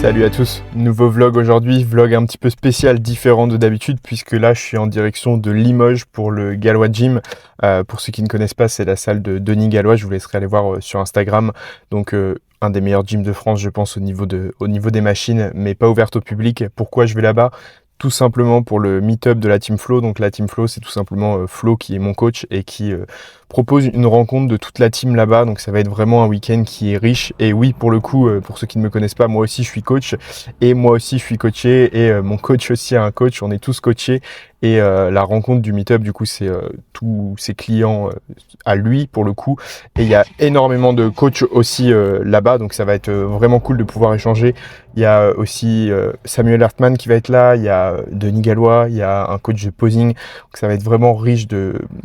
Salut à tous, nouveau vlog aujourd'hui, vlog un petit peu spécial, différent de d'habitude puisque là je suis en direction de Limoges pour le Galois Gym. Pour ceux qui ne connaissent pas, c'est la salle de Denis Gallois, je vous laisserai aller voir sur Instagram. Donc un des meilleurs gyms de France je pense au niveau des machines, mais pas ouverte au public. Pourquoi je vais là-bas ? Tout simplement pour le meet-up de la Team Flow. Donc la Team Flow, c'est tout simplement Flo qui est mon coach et qui propose une rencontre de toute la team là-bas. Donc ça va être vraiment un week-end qui est riche. Et oui, pour le coup, pour ceux qui ne me connaissent pas, moi aussi je suis coach et moi aussi je suis coaché et mon coach aussi a un coach. On est tous coachés et la rencontre du meet-up, du coup, c'est tous ses clients à lui pour le coup. Et il y a énormément de coachs aussi là-bas. Donc ça va être vraiment cool de pouvoir échanger. Il y a aussi Samuel Hartmann qui va être là. Il y a Denis Gallois. Il y a un coach de posing. Donc ça va être vraiment riche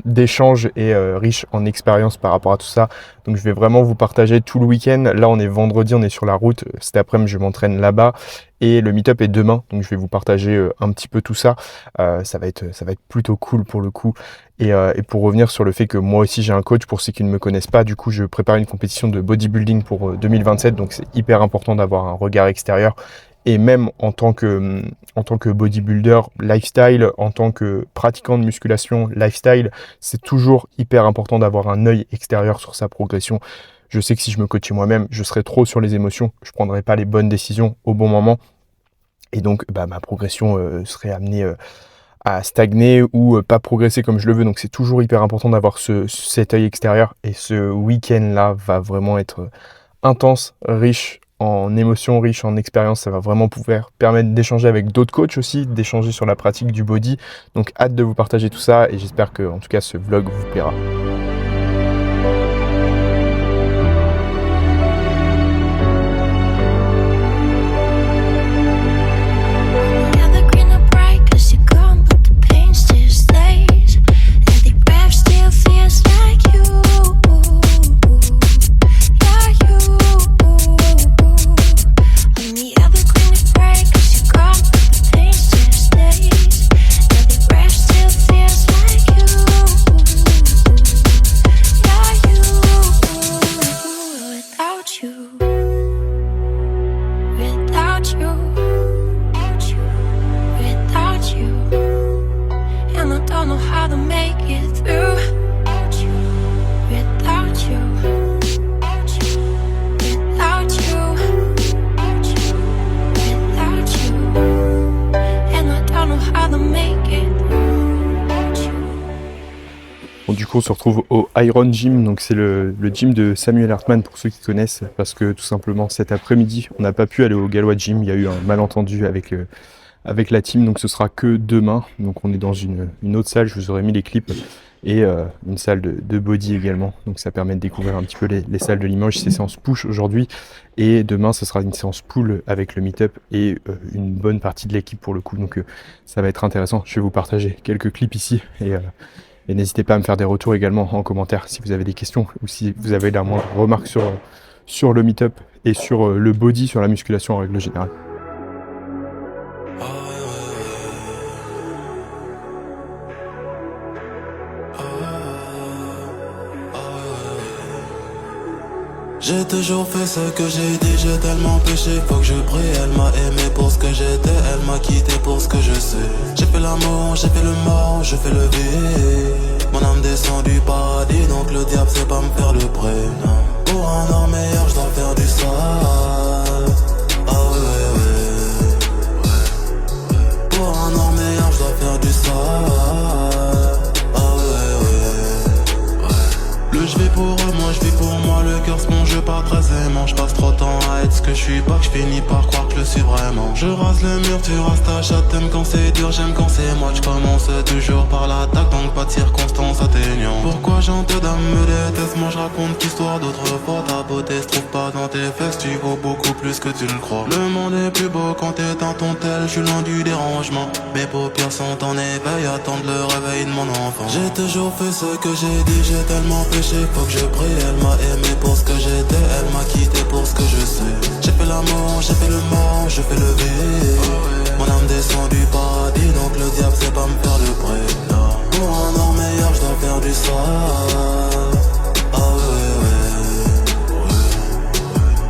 d'échanges et riche en expérience par rapport à tout ça. Donc je vais vraiment vous partager tout le week-end. Là on est vendredi, on est sur la route. Cet après-midi je m'entraîne là-bas. Et le meet-up est demain. Donc je vais vous partager un petit peu tout ça. Ça va être plutôt cool pour le coup. Et pour revenir sur le fait que moi aussi j'ai un coach, pour ceux qui ne me connaissent pas, du coup je prépare une compétition de bodybuilding pour 2027, donc c'est hyper important d'avoir un regard extérieur. Et même en tant que bodybuilder lifestyle, en tant que pratiquant de musculation lifestyle, c'est toujours hyper important d'avoir un œil extérieur sur sa progression. Je sais que si je me coachais moi-même, je serais trop sur les émotions, je ne prendrais pas les bonnes décisions au bon moment. Et donc ma progression serait amenée à stagner ou pas progresser comme je le veux. Donc c'est toujours hyper important d'avoir cet œil extérieur. Et ce week-end-là va vraiment être intense, riche en émotions, riche en expérience. Ça va vraiment pouvoir permettre d'échanger avec d'autres coachs aussi, d'échanger sur la pratique du body. Donc hâte de vous partager tout ça et j'espère que en tout cas ce vlog vous plaira. Bon, du coup on se retrouve au Iron Gym, donc c'est le gym de Samuel Hartmann pour ceux qui connaissent, parce que tout simplement cet après-midi on n'a pas pu aller au Galois Gym, il y a eu un malentendu avec la team, donc ce sera que demain. Donc on est dans une autre salle, je vous aurais mis les clips, et une salle de body également, donc ça permet de découvrir un petit peu les salles de Limoges. C'est séance push aujourd'hui et demain ce sera une séance pull avec le meet-up et une bonne partie de l'équipe pour le coup, donc ça va être intéressant. Je vais vous partager quelques clips ici et n'hésitez pas à me faire des retours également en commentaire si vous avez des questions ou si vous avez la moindre remarque sur le meet-up et sur le body, sur la musculation en règle générale. J'ai toujours fait ce que j'ai dit, j'ai tellement péché, faut que je prie. Elle m'a aimé pour ce que j'étais, elle m'a quitté pour ce que je sais. J'ai fait l'amour, j'ai fait le mort, je fais le vide. Mon âme descend du paradis, donc le diable sait pas me faire le prêt. Non. Pour un homme meilleur, je dois faire du sale. Ah ouais. Pour un homme meilleur, je dois faire du sale. Ah ouais. Le je vais pour eux, moi je vis pour moi. Le cœur se mange pas très aimant. Je passe trop de temps à être ce que je suis pas, que je finis par croire que je le suis vraiment. Je rase le mur, tu rases ta chatte. T'aimes quand c'est dur, j'aime quand c'est moi. Je commence toujours par l'attaque, donc pas de circonstances atteignantes. Pourquoi gente d'âme me déteste? Moi je raconte l'histoire d'autrefois. Ta beauté se trouve pas dans tes fesses, tu vaux beaucoup plus que tu le crois. Le monde est plus beau quand t'es dans ton tel, je suis loin du dérangement. Mes paupières sont en éveil, attendent le réveil de mon enfant. J'ai toujours fait ce que j'ai dit, j'ai tellement péché, faut que je prie. Elle m'a aimé pour ce que j'étais, elle m'a quitté pour ce que je sais. J'ai fait l'amour, j'ai fait le mort, je fais le vide. Mon âme descend du paradis, donc le diable sait pas me faire le prêt. Pour un homme meilleur, je dois faire du sale. Ah ouais.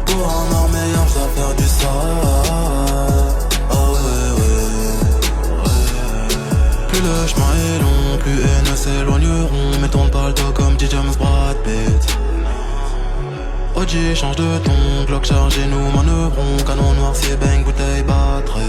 Pour un homme meilleur, je dois faire du sale. G, change de ton. Glock chargé, nous manœuvrons. Canon noircier, bang, bouteille batterie.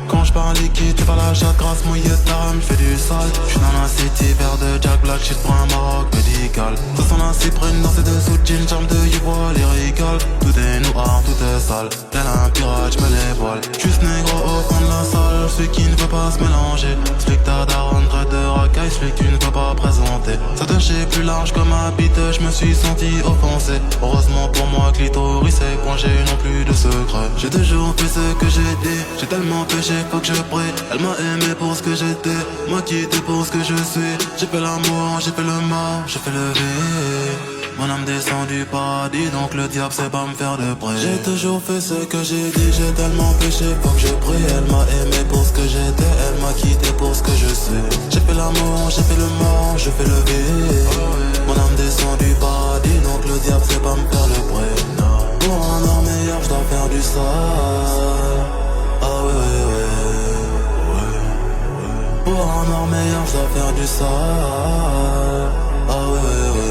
Quand je parle liquide, tu parles à chatte grasse mouillée de rame, j'fais du sale. J'suis dans la city, verre de Jack Black, shit pour un Maroc médical. Ça sent la cyprine dans ses dessous de jean, charme de Ivoire, lyrical. Tout est noir, tout est sale, tel un pirate, j'mets les voiles. Juste négro au fond de la salle, celui qui ne veut pas se mélanger. Celui que ta daronne traite de racaille, celui que tu ne veux pas présenter. Ça te chie plus large comme ma bite, j'me suis senti offensé. Heureusement pour moi, clitoris et point, j'ai non plus de secret. J'ai toujours fait ce que j'ai dit, j'ai tellement péché. Faut que je prie, elle m'a aimé pour ce que j'étais, m'a quitté pour ce que je suis. J'ai fait l'amour, j'ai fait le mal, j'ai fait le vide. Mon âme descend du paradis, donc le diable sait pas me faire de près. J'ai toujours fait ce que j'ai dit, j'ai tellement péché, faut que je prie. Elle m'a aimé pour ce que j'étais, elle m'a quitté pour ce que je suis. J'ai fait l'amour, j'ai fait le mal, j'ai fait le vide. Mon âme descend du paradis, donc le diable sait pas me faire le près. Pour un homme meilleur, je dois faire du sale. Ah ouais, ouais, ouais. Pour un or meilleur, je dois faire du sale. Ah ouais, ouais, ouais.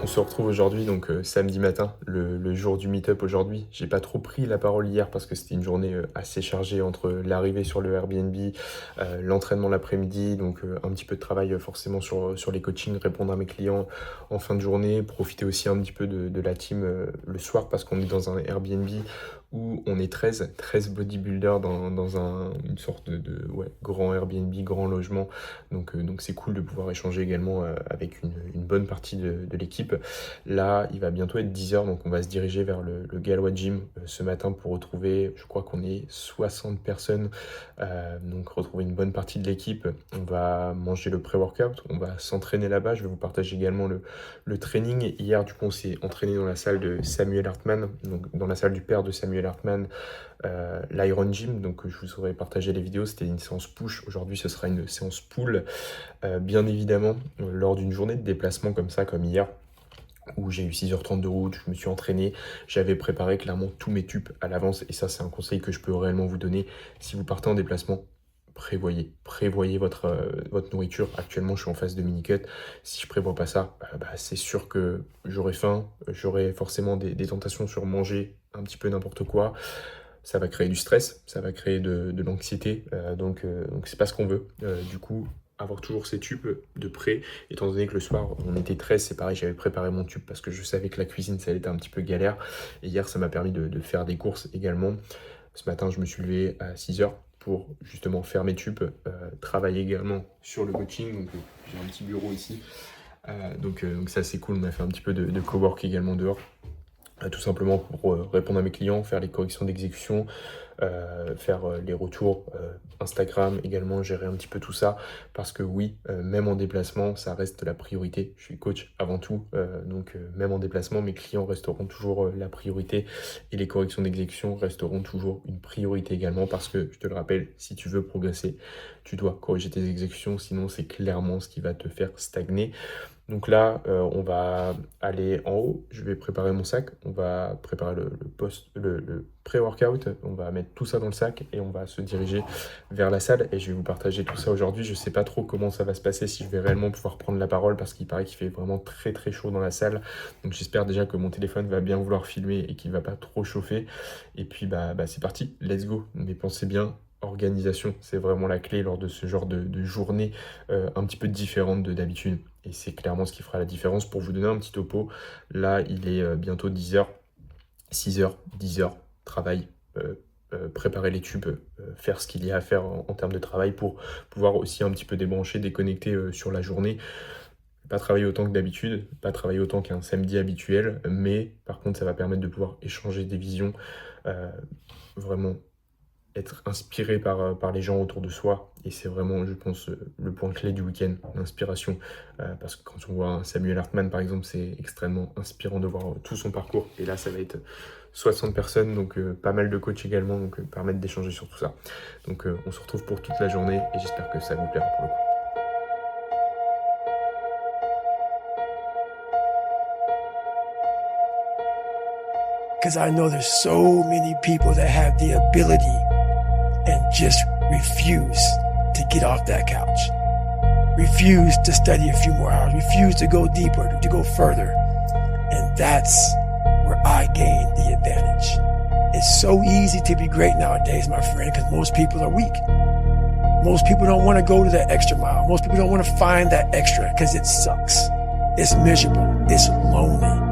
On se retrouve aujourd'hui, donc samedi matin, le jour du meet-up aujourd'hui. J'ai pas trop pris la parole hier parce que c'était une journée assez chargée entre l'arrivée sur le Airbnb, l'entraînement l'après-midi, donc un petit peu de travail forcément sur les coachings, répondre à mes clients en fin de journée, profiter aussi un petit peu de la team le soir parce qu'on est dans un Airbnb où on est 13 bodybuilders dans une sorte de grand Airbnb, grand logement. Donc c'est cool de pouvoir échanger également avec une bonne partie de l'équipe. Là, il va bientôt être 10h, donc on va se diriger vers le Galois Gym ce matin pour retrouver, je crois qu'on est 60 personnes, donc retrouver une bonne partie de l'équipe. On va manger le pré-workout, on va s'entraîner là-bas. Je vais vous partager également le training. Hier, du coup, on s'est entraîné dans la salle de Samuel Hartman, donc dans la salle du père de Samuel Hartman, l'Iron Gym. Donc je vous aurais partagé les vidéos. C'était une séance push. Aujourd'hui, ce sera une séance pull. Bien évidemment, lors d'une journée de déplacement comme ça, comme hier, où j'ai eu 6h30 de route, je me suis entraîné, j'avais préparé clairement tous mes tubes à l'avance, et ça c'est un conseil que je peux réellement vous donner. Si vous partez en déplacement, prévoyez votre nourriture. Actuellement, je suis en phase de mini-cut. Si je prévois pas ça, c'est sûr que j'aurai faim, j'aurai forcément des tentations sur manger un petit peu n'importe quoi. Ça va créer du stress, ça va créer de l'anxiété, donc c'est pas ce qu'on veut. Du coup, avoir toujours ces tubes de près, étant donné que le soir, on était 13, c'est pareil, j'avais préparé mon tube parce que je savais que la cuisine, ça allait être un petit peu galère. Et hier, ça m'a permis de faire des courses également. Ce matin, je me suis levé à 6h pour justement faire mes tubes, travailler également sur le coaching. Donc j'ai un petit bureau ici. Donc ça, c'est cool. On a fait un petit peu de cowork également dehors. Tout simplement pour répondre à mes clients, faire les corrections d'exécution, faire les retours Instagram également, gérer un petit peu tout ça, parce que oui, même en déplacement, ça reste la priorité. Je suis coach avant tout, donc même en déplacement, mes clients resteront toujours la priorité, et les corrections d'exécution resteront toujours une priorité également, parce que, je te le rappelle, si tu veux progresser, tu dois corriger tes exécutions, sinon c'est clairement ce qui va te faire stagner. Donc là, on va aller en haut, je vais préparer mon sac, on va préparer le pré-workout, on va mettre tout ça dans le sac et on va se diriger vers la salle, et je vais vous partager tout ça aujourd'hui. Je ne sais pas trop comment ça va se passer, si je vais réellement pouvoir prendre la parole, parce qu'il paraît qu'il fait vraiment très très chaud dans la salle. Donc j'espère déjà que mon téléphone va bien vouloir filmer et qu'il ne va pas trop chauffer. Et puis c'est parti, let's go. Mais pensez bien, organisation, c'est vraiment la clé lors de ce genre de journée un petit peu différente de d'habitude. Et c'est clairement ce qui fera la différence. Pour vous donner un petit topo, là il est bientôt 10h, 6h, 10h, travail, préparer les tubes, faire ce qu'il y a à faire en termes de travail pour pouvoir aussi un petit peu débrancher, déconnecter sur la journée. Pas travailler autant que d'habitude, pas travailler autant qu'un samedi habituel, mais par contre ça va permettre de pouvoir échanger des visions, vraiment être inspiré par les gens autour de soi. Et c'est vraiment, je pense, le point clé du week-end, l'inspiration. Parce que quand on voit un Samuel Hartman, par exemple, c'est extrêmement inspirant de voir tout son parcours. Et là, ça va être 60 personnes, donc pas mal de coachs également, donc permettre d'échanger sur tout ça. Donc on se retrouve pour toute la journée, et j'espère que ça vous plaira pour le coup. Because I know there's so many people that have the ability and just refuse to get off that couch. Refuse to study a few more hours. Refuse to go deeper, to go further. And that's where I gain the advantage. It's so easy to be great nowadays, my friend, because most people are weak. Most people don't want to go to that extra mile. Most people don't want to find that extra because it sucks. It's miserable. It's lonely.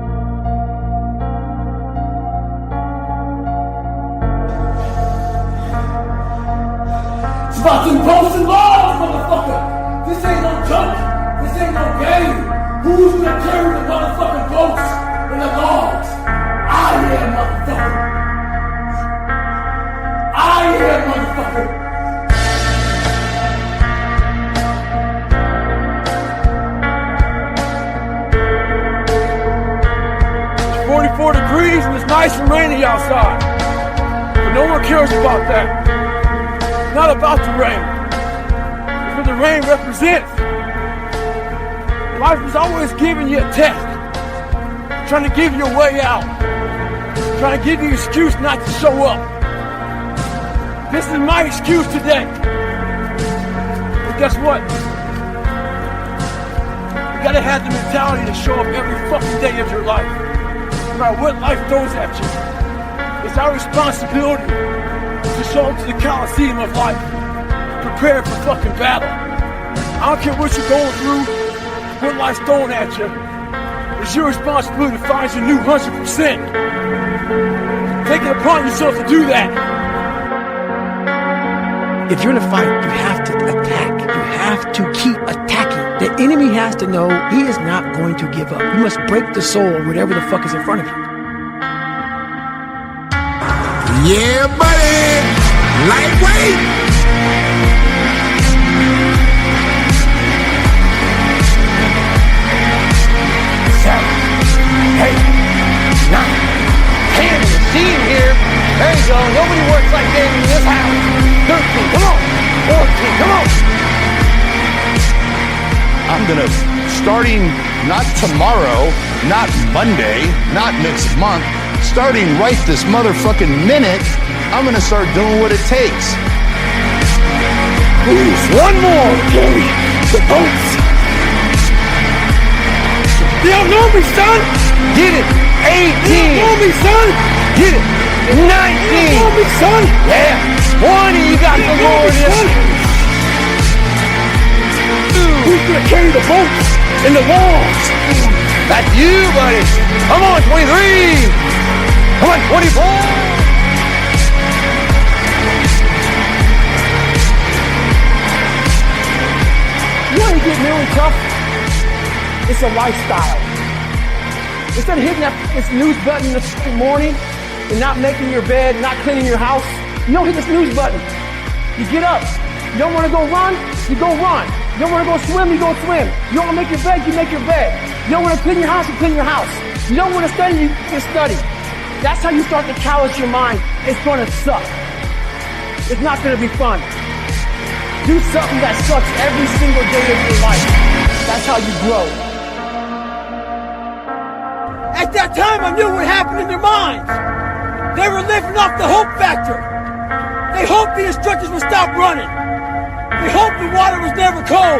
It's about them posting laws, motherfucker! This ain't no joke! This ain't no game! Who's gonna carry the motherfucking boats and the logs? I am, motherfucker! I am, motherfucker! 44 degrees and it's nice and rainy outside. But no one cares about that. It's not about the rain. It's what the rain represents. Life is always giving you a test. Trying to give you a way out. Trying to give you an excuse not to show up. This is my excuse today. But guess what? You gotta have the mentality to show up every fucking day of your life. No matter what life throws at you. It's our responsibility to show up to the Coliseum of life. Prepare for fucking battle. I don't care what you're going through, what life's throwing at you. It's your responsibility to find your new 100%. Take it upon yourself to do that. If you're in a fight, you have to attack. You have to keep attacking. The enemy has to know he is not going to give up. You must break the soul of whatever the fuck is in front of you. Yeah, buddy! Lightweight! 7, 8, 9, 10. The team here. There you go. Nobody works like David in this house. 13. Come on. 14. Come on. I'm gonna, starting not tomorrow, not Monday, not next month, starting right this motherfucking minute, I'm gonna start doing what it takes. Please, one more. Carry the boats. You don't know me, son. Get it. 18. You don't know me, son. Get it. 19. You don't know me, son. Yeah. 20. You got some more of this. Who's gonna carry the boats and the walls? That's you, buddy. Come on, 23. Come on, 24. You want to get really tough? It's a lifestyle. Instead of hitting that snooze button in the morning and not making your bed, not cleaning your house, you don't hit the snooze button. You get up. You don't want to go run? You go run. You don't want to go swim, you go swim. You don't want to make your bed, you make your bed. You don't want to clean your house, you clean your house. You don't want to study, you study. That's how you start to callous your mind. It's going to suck. It's not going to be fun. Do something that sucks every single day of your life. That's how you grow. At that time, I knew what happened in their minds. They were living off the hope factor. They hoped the instructors would stop running. They hoped the water was never cold.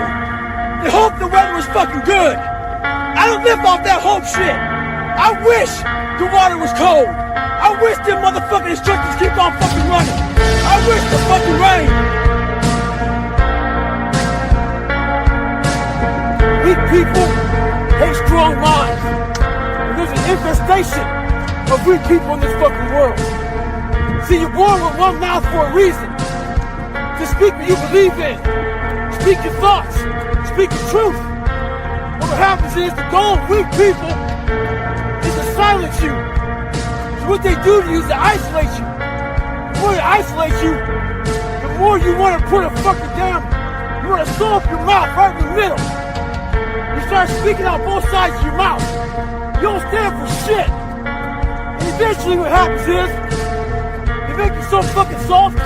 They hoped the weather was fucking good. I don't live off that hope shit. I wish the water was cold. I wish them motherfucking instructors keep on fucking running. I wish the fucking rain. Weak people hate strong minds. And there's an infestation of weak people in this fucking world. See, you're born with one mouth for a reason. To speak what you believe in. Speak your thoughts. Speak your truth. What happens is the goal of weak people is to silence you. So what they do to you is to isolate you. The more they isolate you, the more you want to put a fucking down. You want to sew up your mouth right in the middle. You start speaking out both sides of your mouth. You don't stand for shit. And eventually what happens is, they make you so fucking soft,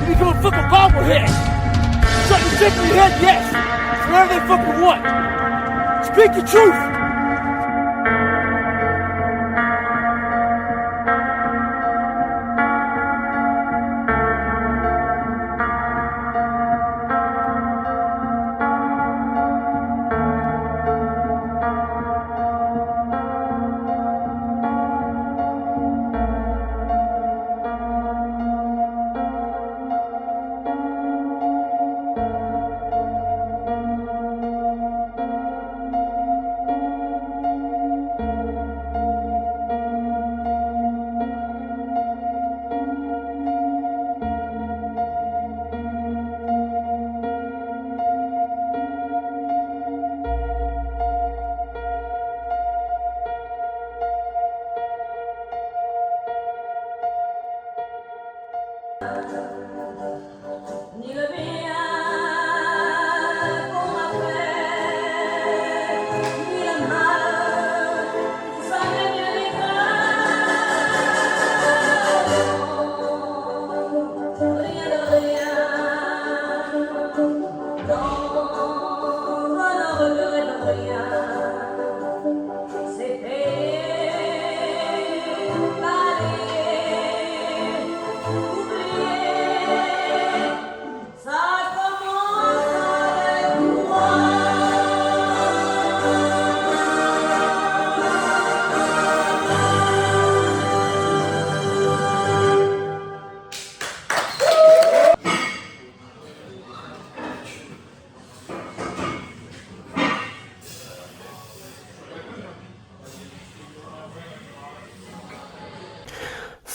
you become a fucking bobblehead. Shut your dick in your head, yes. It's whatever they fucking want. Speak the truth.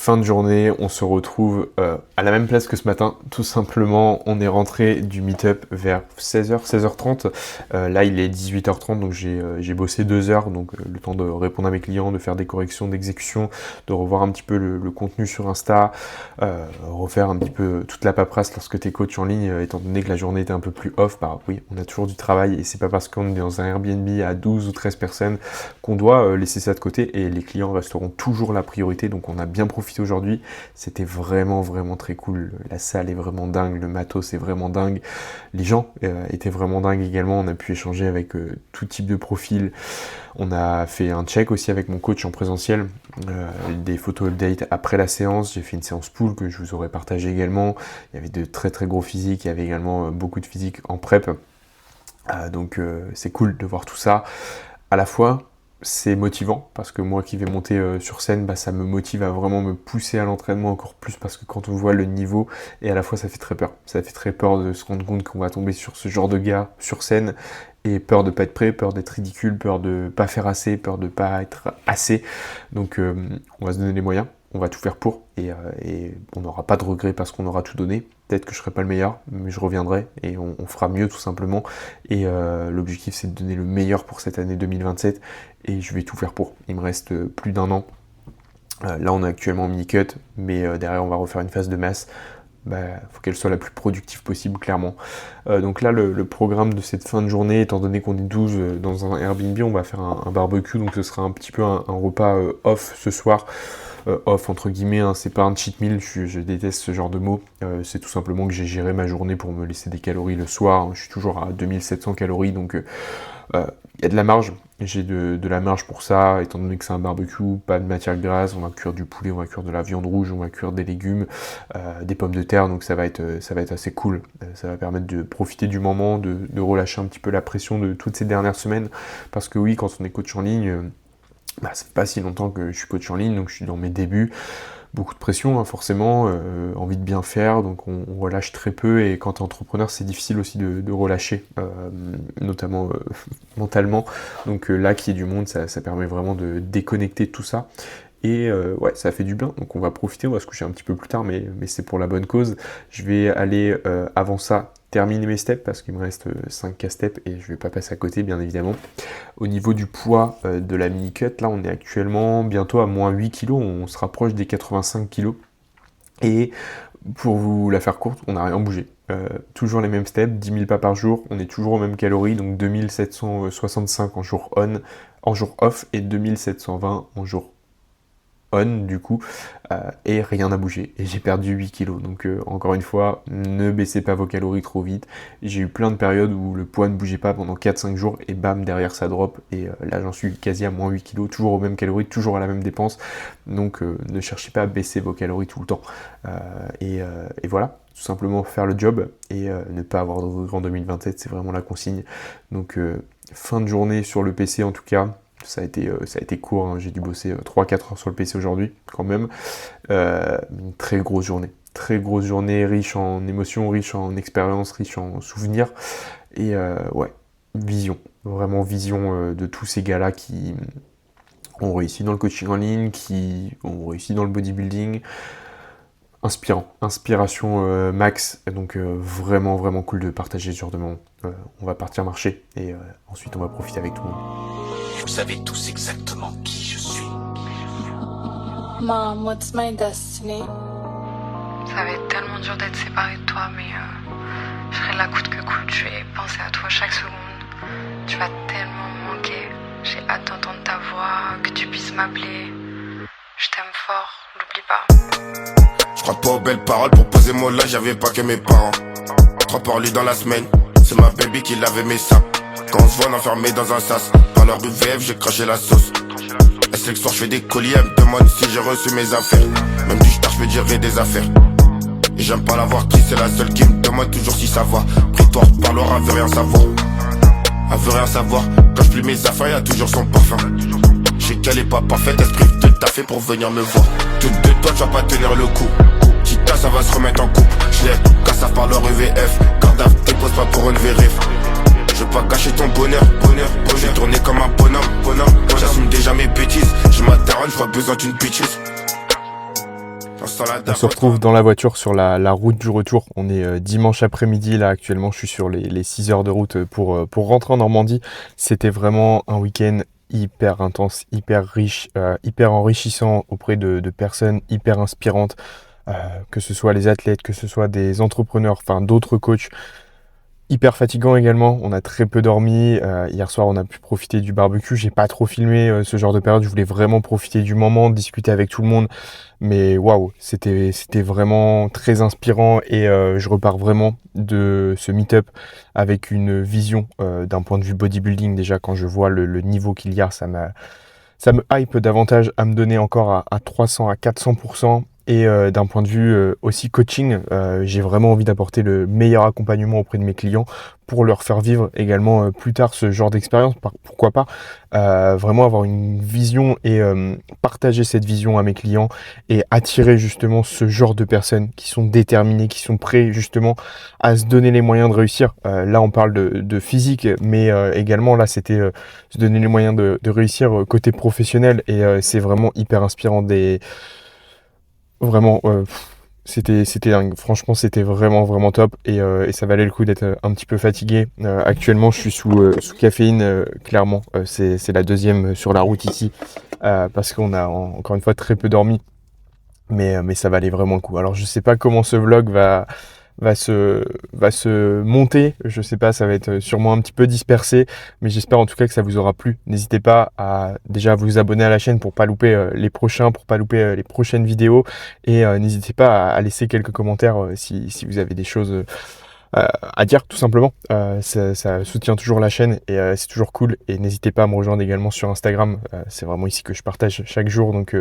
fin de journée, on se retrouve à la même place que ce matin. Tout simplement, on est rentré du meet-up vers 16h, 16h30. Là, il est 18h30, donc j'ai bossé 2 heures, donc le temps de répondre à mes clients, de faire des corrections d'exécution, de revoir un petit peu le contenu sur Insta, refaire un petit peu toute la paperasse lorsque tu es coach en ligne, étant donné que la journée était un peu plus off. Bah oui, on a toujours du travail et c'est pas parce qu'on est dans un Airbnb à 12 ou 13 personnes qu'on doit laisser ça de côté, et les clients resteront toujours la priorité. Donc on a bien profité aujourd'hui, c'était vraiment très cool. La salle est vraiment dingue, le matos est vraiment dingue, les gens étaient vraiment dingues également. On a pu échanger avec tout type de profil. On a fait un check aussi avec mon coach en présentiel, des photos update après la séance. J'ai fait une séance pool que je vous aurais partagé également. Il y avait de très gros physiques, il y avait également beaucoup de physique en prep. Donc c'est cool de voir tout ça. À la fois, c'est motivant parce que moi qui vais monter sur scène, ça me motive à vraiment me pousser à l'entraînement encore plus, parce que quand on voit le niveau, et à la fois ça fait très peur. Ça fait très peur de se rendre compte qu'on va tomber sur ce genre de gars sur scène, et peur de pas être prêt, peur d'être ridicule, peur de pas faire assez, peur de pas être assez. Donc on va se donner les moyens, on va tout faire pour, et on n'aura pas de regrets parce qu'on aura tout donné. Peut-être que je serai pas le meilleur, mais je reviendrai et on fera mieux tout simplement. Et l'objectif, c'est de donner le meilleur pour cette année 2027, et je vais tout faire pour. Il me reste plus d'1 an. Là, on est actuellement en mini-cut, mais derrière, on va refaire une phase de masse. Faut qu'elle soit la plus productive possible, clairement. Donc là, le programme de cette fin de journée, étant donné qu'on est 12 dans un Airbnb, on va faire un barbecue, donc ce sera un petit peu un repas off ce soir. Off entre guillemets, hein, c'est pas un cheat meal, je déteste ce genre de mots. C'est tout simplement que j'ai géré ma journée pour me laisser des calories le soir. Je suis toujours à 2700 calories, donc il y a de la marge. J'ai de la marge pour ça, étant donné que c'est un barbecue, pas de matière grasse. On va cuire du poulet, on va cuire de la viande rouge, on va cuire des légumes, des pommes de terre, donc ça va être assez cool. Ça va permettre de profiter du moment, de relâcher un petit peu la pression de toutes ces dernières semaines, parce que oui, quand on est coach en ligne, ça fait pas si longtemps que je suis coach en ligne, donc je suis dans mes débuts. Beaucoup de pression, hein, forcément, envie de bien faire, donc on relâche très peu, et quand tu es entrepreneur, c'est difficile aussi de relâcher, notamment mentalement. Donc là, qu'il y ait du monde, ça permet vraiment de déconnecter de tout ça. Et ouais, ça fait du bien, donc on va profiter, on va se coucher un petit peu plus tard, mais c'est pour la bonne cause. Je vais aller, avant ça, terminer mes steps, parce qu'il me reste 5K steps, et je vais pas passer à côté, bien évidemment. Au niveau du poids de la mini-cut, là, on est actuellement bientôt à moins 8 kg, on se rapproche des 85 kg. Et pour vous la faire courte, on n'a rien bougé. Toujours les mêmes steps, 10 000 pas par jour, on est toujours aux mêmes calories, donc 2765 en jour on, en jour off, et 2720 en jour on du coup, et rien n'a bougé, et j'ai perdu 8 kilos. Donc encore une fois, ne baissez pas vos calories trop vite. J'ai eu plein de périodes où le poids ne bougeait pas pendant 4-5 jours, et bam, derrière ça drop, et là j'en suis quasi à moins 8 kilos, toujours aux mêmes calories, toujours à la même dépense. Donc ne cherchez pas à baisser vos calories tout le temps, et voilà, tout simplement faire le job, et ne pas avoir de regrets en 2027, c'est vraiment la consigne. Donc fin de journée sur le PC en tout cas. Ça a été court, hein. J'ai dû bosser 3-4 heures sur le PC aujourd'hui, quand même. Une très grosse journée, riche en émotions, riche en expériences, riche en souvenirs. Et ouais, vraiment vision de tous ces gars-là qui ont réussi dans le coaching en ligne, qui ont réussi dans le bodybuilding. Inspiration max, donc vraiment cool de partager ce genre de moment. On va partir marcher, et ensuite on va profiter avec tout le monde. Vous savez tous exactement qui je suis. Mom, what's my destiny? Ça va être tellement dur d'être séparée de toi, mais je serai là coûte que coûte. Je vais penser à toi chaque seconde. Tu vas tellement me manquer. J'ai hâte d'entendre ta voix, que tu puisses m'appeler. Je t'aime fort, n'oublie pas. Je crois pas aux belles paroles, pour poser mon là, j'avais pas que mes parents. 3 par lui dans la semaine, c'est ma baby qui lavait mes sacs. Quand on se voit enfermé dans un sas, par l'heure du VF, j'ai craché la sauce. Elle sait que ce soir je fais des colis, elle me demande si j'ai reçu mes affaires. Même du je peux gérer des affaires. Et j'aime pas la voir triste, c'est la seule qui me demande toujours si ça va. Pris-toi, parlera, elle veut rien savoir. Elle veut rien savoir, quand je plie mes affaires, y'a toujours son parfum. Je sais qu'elle est pas parfaite, elle se prive de taffer pour venir me voir. Toutes de toi, tu vas pas tenir le coup. Tita, ça va se remettre en coupe. Je l'ai cassé par leur EVF. Cardaf, dépose pas pour relever rêve. Je veux pas gâcher ton bonheur. J'ai tourné comme un bonhomme. J'assume déjà mes bêtises. Je m'attarde, je vois besoin d'une bitches. On se retrouve dans la voiture sur la route du retour. On est dimanche après-midi. Là, actuellement, je suis sur les 6 heures de route pour rentrer en Normandie. C'était vraiment un week-end hyper intense, hyper riche, hyper enrichissant auprès de personnes hyper inspirantes, que ce soit les athlètes, que ce soit des entrepreneurs, enfin d'autres coachs. Hyper fatigant également, on a très peu dormi. Hier soir, on a pu profiter du barbecue. J'ai pas trop filmé ce genre de période. Je voulais vraiment profiter du moment, discuter avec tout le monde. Mais waouh, c'était vraiment très inspirant et je repars vraiment de ce meet-up avec une vision d'un point de vue bodybuilding. Déjà, quand je vois le niveau qu'il y a, ça me hype davantage à me donner encore à 300, à 400%. Et d'un point de vue aussi coaching, j'ai vraiment envie d'apporter le meilleur accompagnement auprès de mes clients pour leur faire vivre également plus tard ce genre d'expérience. Pourquoi pas vraiment avoir une vision et partager cette vision à mes clients et attirer justement ce genre de personnes qui sont déterminées, qui sont prêts justement à se donner les moyens de réussir. Là, on parle de physique, mais également là, c'était se donner les moyens de réussir côté professionnel et c'est vraiment hyper inspirant Vraiment, c'était dingue. Franchement, c'était vraiment top et ça valait le coup d'être un petit peu fatigué. Actuellement, je suis sous caféine, clairement. C'est la deuxième sur la route ici parce qu'on a encore une fois très peu dormi. Mais ça valait vraiment le coup. Alors, je sais pas comment ce vlog va se monter. Je sais pas, ça va être sûrement un petit peu dispersé, mais j'espère en tout cas que ça vous aura plu. N'hésitez pas à déjà vous abonner à la chaîne pour pas louper les prochaines vidéos et n'hésitez pas à laisser quelques commentaires si vous avez des choses à dire tout simplement. Ça soutient toujours la chaîne et c'est toujours cool. Et n'hésitez pas à me rejoindre également sur Instagram. C'est vraiment ici que je partage chaque jour, donc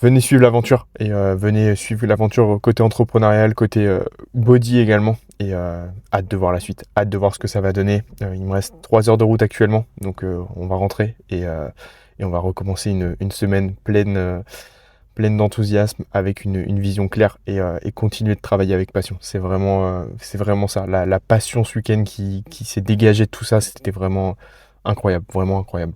venez suivre l'aventure et venez suivre l'aventure côté entrepreneurial, côté body également. Et hâte de voir la suite, hâte de voir ce que ça va donner. Il me reste 3 heures de route actuellement, donc on va rentrer et on va recommencer une semaine pleine d'enthousiasme, avec une vision claire et continuer de travailler avec passion. C'est vraiment ça. La passion ce week-end qui s'est dégagée de tout ça, c'était vraiment incroyable, vraiment incroyable.